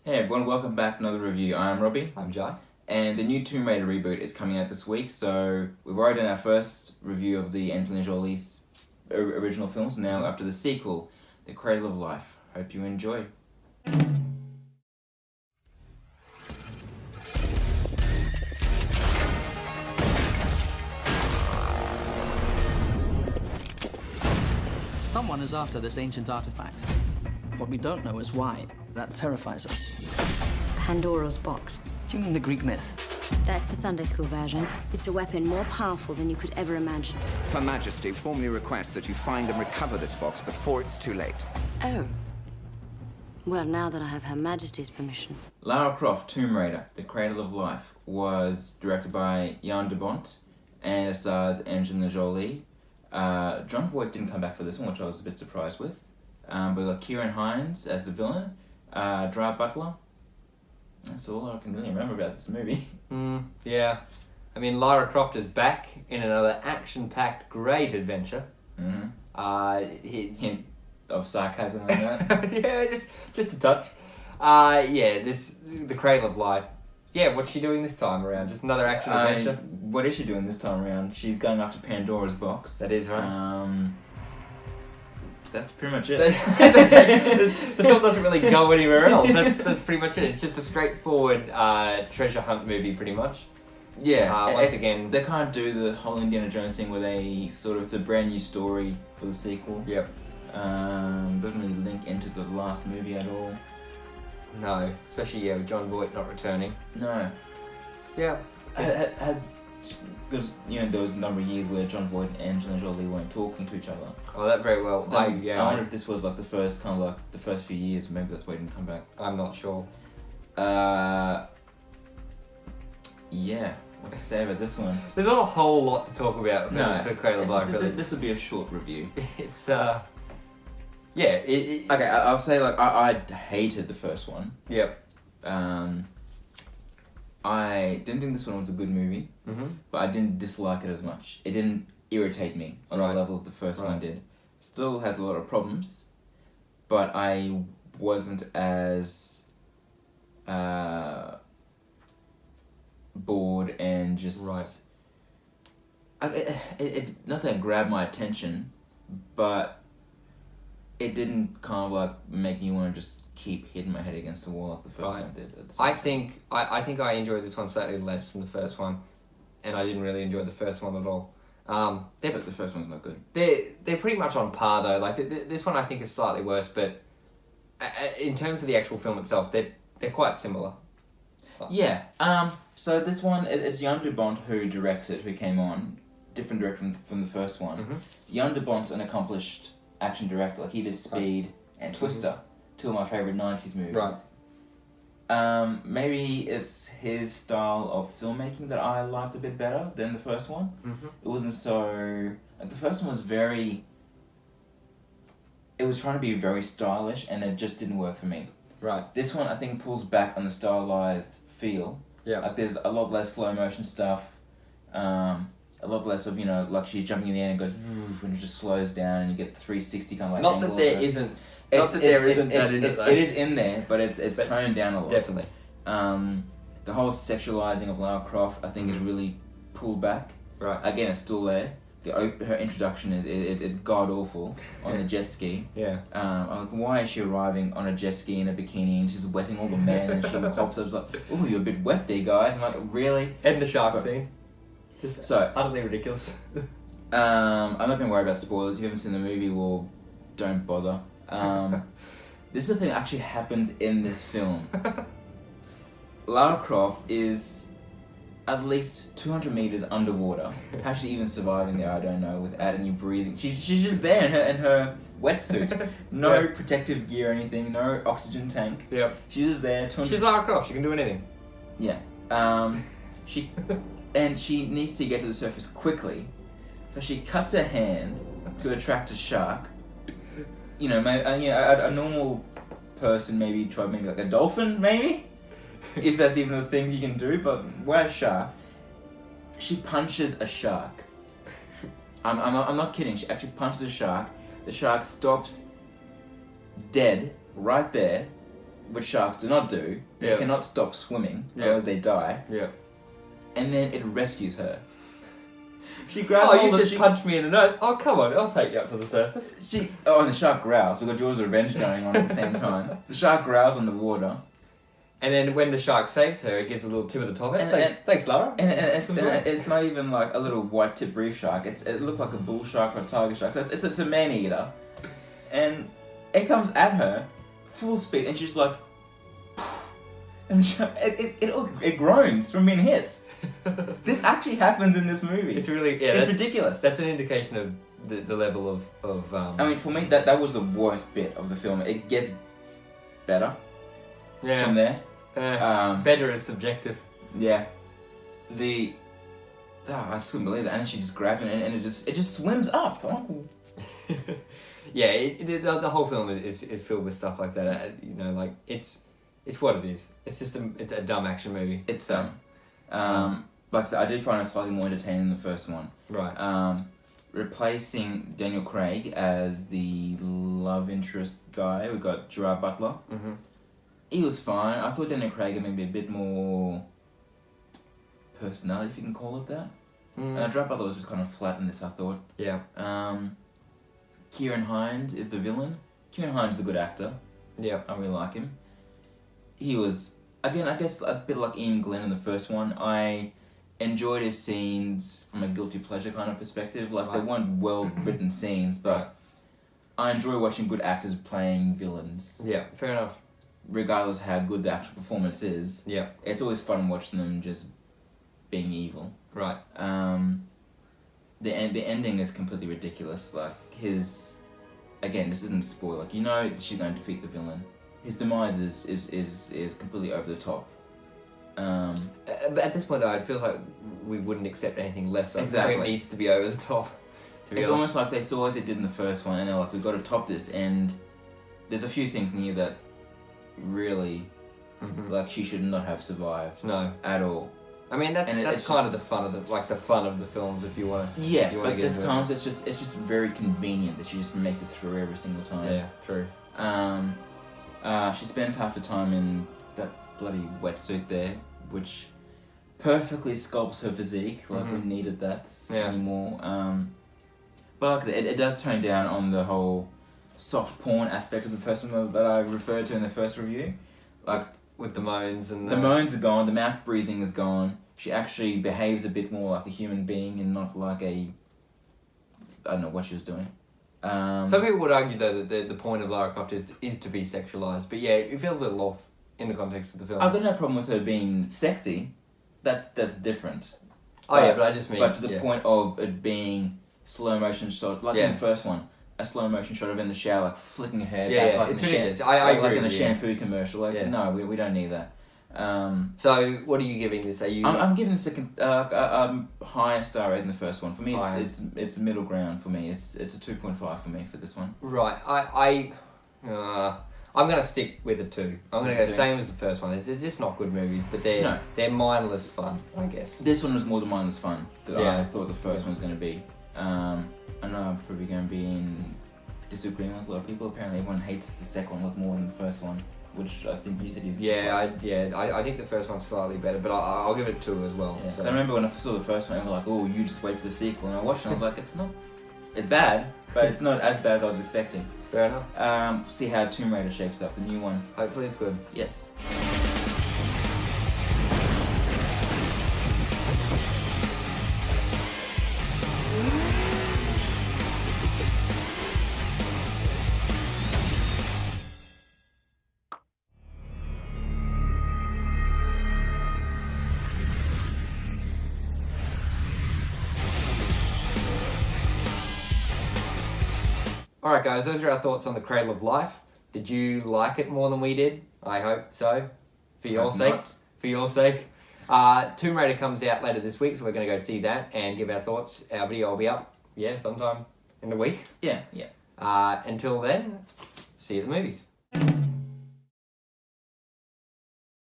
Hey everyone, welcome back to another review. I'm Robbie, I'm Jye. and the new Tomb Raider reboot is coming out this week, so we've already done our first review of the Angelina Jolie's original films, now up to the sequel, The Cradle of Life. Hope you enjoy. Someone is after this ancient artifact. What we don't know is why. That terrifies us. Pandora's box. Do you mean the Greek myth? That's the Sunday school version. It's a weapon more powerful than you could ever imagine. Her Majesty formally requests that you find and recover this box before it's too late. Oh. Well, now that I have Her Majesty's permission. Lara Croft, Tomb Raider, The Cradle of Life, was directed by Jan de Bont, and it stars Angelina Jolie. John Voight didn't come back for this one, which I was a bit surprised with. But we got Kieran Hines as the villain, Dry Butler. That's all I can really remember about this movie. Yeah. I mean, Lara Croft is back in another action-packed great adventure. Hint of sarcasm on that. Yeah, just a touch. The Cradle of Life. Yeah, what's she doing this time around? Just another action adventure? What is she doing this time around? She's going after Pandora's box. That is right. That's pretty much it. The film doesn't really go anywhere else. That's pretty much it. It's just a straightforward treasure hunt movie, pretty much. Yeah. Once again, they can't do the whole Indiana Jones thing where they it's a brand new story for the sequel. Yep. Doesn't really link into the last movie at all. No, especially with John Voight not returning. No. Yeah. Because there was a number of years where John Voight and Angelina Jolie weren't talking to each other. Oh, that very well. I wonder if this was like the first few years. Maybe that's why he didn't come back. I'm not sure. Yeah. What to say about this one? There's not a whole lot to talk about. The Cradle of Life. Really. This will be a short review. It's yeah. Okay, I'll say I hated the first one. Yep. I didn't think this one was a good movie, but I didn't dislike it as much. It didn't irritate me on the level the first one did. Still has a lot of problems, but I wasn't as bored and just it nothing grabbed my attention, but it didn't kind of make me want to just keep hitting my head against the wall like the first one did. I think I enjoyed this one slightly less than the first one, and I didn't really enjoy the first one at all. But the first one's not good. They're pretty much on par though. This one I think is slightly worse, but in terms of the actual film itself, they're quite similar. Yeah. So this one is Jan de Bont who came on, different director from the first one. Jan de Bont's an accomplished action director. He did Speed and Twister. Two of my favourite 90s movies. Right. Maybe it's his style of filmmaking that I liked a bit better than the first one. It wasn't so... the first one was very... It was trying to be very stylish and it just didn't work for me. Right. This one I think pulls back on the stylized feel. Yeah. There's a lot less slow motion stuff. A lot less of, she's jumping in the air and goes woof, and it just slows down and you get the 360 kind of Not angle. That there isn't that in it though. It is in there, but it's toned down a lot. Definitely. The whole sexualizing of Lara Croft I think is really pulled back. Right. Again, it's still there. Her introduction is god awful on the jet ski. Yeah. I'm like, why is she arriving on a jet ski in a bikini and she's wetting all the men and she pops up like, oh, you're a bit wet there, guys. I'm like, really? And the shark scene. Just utterly ridiculous. I'm not gonna worry about spoilers. If you haven't seen the movie, well, don't bother. This is the thing that actually happens in this film. Lara Croft is at least 200 meters underwater. How's she even surviving there? I don't know. Without any breathing, she's just there in her wetsuit. No protective gear or anything. No oxygen tank. Yep. She's just there. She's Lara Croft. She can do anything. Yeah. She needs to get to the surface quickly, so she cuts her hand to attract a shark. A normal person maybe try like a dolphin, maybe. If that's even a thing you can do, but why a shark? She punches a shark. I'm not kidding. She actually punches a shark. The shark stops dead right there, which sharks do not do. They Yeah. cannot stop swimming, Yeah. otherwise they die. Yeah. And then it rescues her. She grabs Oh, hold you of just punched me in the nose. Oh, come on, I'll take you up to the surface. and the shark growls. We've got Jaws of Revenge going on at the same time. The shark growls on the water. And then when the shark saves her, it gives a little tip of the top. And- Thanks, Lara. And it's not even like a little white tip reef shark. It looked like a bull shark or a tiger shark. So it's a man eater, and it comes at her full speed, and she's like, and the shark, it groans from being hit. This actually happens in this movie. It's really it's ridiculous. That's an indication of the level of I mean, for me, that was the worst bit of the film. It gets better from there. Better is subjective. Yeah. I just couldn't believe that. And then she just grabbed it and it just swims up. Yeah, the whole film is filled with stuff like that. You know, like it's what it is. It's just it's a dumb action movie. It's dumb. Like I said, I did find it slightly more entertaining than the first one. Right. Replacing Daniel Craig as the love interest guy, we got Gerard Butler. Mm-hmm. He was fine. I thought Daniel Craig had maybe a bit more personality, if you can call it that. Gerard Butler was just kind of flat in this, I thought. Yeah. Kieran Hines is the villain. Kieran Hines is a good actor. Yeah. I really like him. He was, again, I guess a bit like Ian Glenn in the first one. I enjoyed his scenes from a guilty pleasure kind of perspective. Like, they weren't well-written scenes, but I enjoy watching good actors playing villains. Yeah, fair enough. Regardless how good the actual performance is. Yeah. It's always fun watching them just being evil. Right. The ending is completely ridiculous. Like, again, this isn't a spoiler. Like, you know that she's going to defeat the villain. His demise is completely over the top. But at this point, though, it feels like we wouldn't accept anything less. Like, Exactly. It needs to be over the top. It's almost like they saw what they did in the first one, and they're like, we've got to top this. And there's a few things in here that really, like, she should not have survived. No. At all. I mean, that's it's kind just, of the fun of the films, if you want to. Yeah, you want but to get there's into times it's just very convenient that she just makes it through every single time. Yeah, true. She spends half the time in that bloody wetsuit there, which perfectly sculpts her physique. Like, we needed that anymore. But like, it does tone down on the whole soft porn aspect of the first one that I referred to in the first review. Like, with the moans and the moans are gone, the mouth breathing is gone. She actually behaves a bit more like a human being and not like I don't know what she was doing. Some people would argue, though, that the point of Lara Croft is to be sexualized, but yeah, it feels a little off in the context of the film. I've got no problem with her being sexy. That's different. But I just mean... But to the point of it being slow motion shot, like in the first one, a slow motion shot of in the shower, like flicking her hair back, like it's in ridiculous. like in a shampoo commercial. Like, no, we don't need that. So, what are you giving this? Are you? I'm giving this a higher star rating than the first one. For me, it's middle ground for me. It's a 2.5 for me for this one. Right. I'm gonna stick with a 2. I'm gonna go same as the first one. They're just not good movies, but they're mindless fun, I guess. This one was more than mindless fun that I thought the first one was going to be. I know I'm probably going to be in disagreement with a lot of people. Apparently, everyone hates the second one a lot more than the first one, which I think you said you. I think the first one's slightly better, but I'll give it 2 as well. Yeah. So. I remember when I saw the first one, I was like, "Oh, you just wait for the sequel." And I watched it, and I was like, "It's not. It's bad, but it's not as bad as I was expecting." Fair enough. See how Tomb Raider shapes up, the new one. Hopefully, it's good. Yes. Alright guys, those are our thoughts on the Cradle of Life. Did you like it more than we did? I hope so. For your sake. Not. For your sake. Tomb Raider comes out later this week, so we're going to go see that and give our thoughts. Our video will be up, sometime in the week. Yeah. Until then, see you at the movies.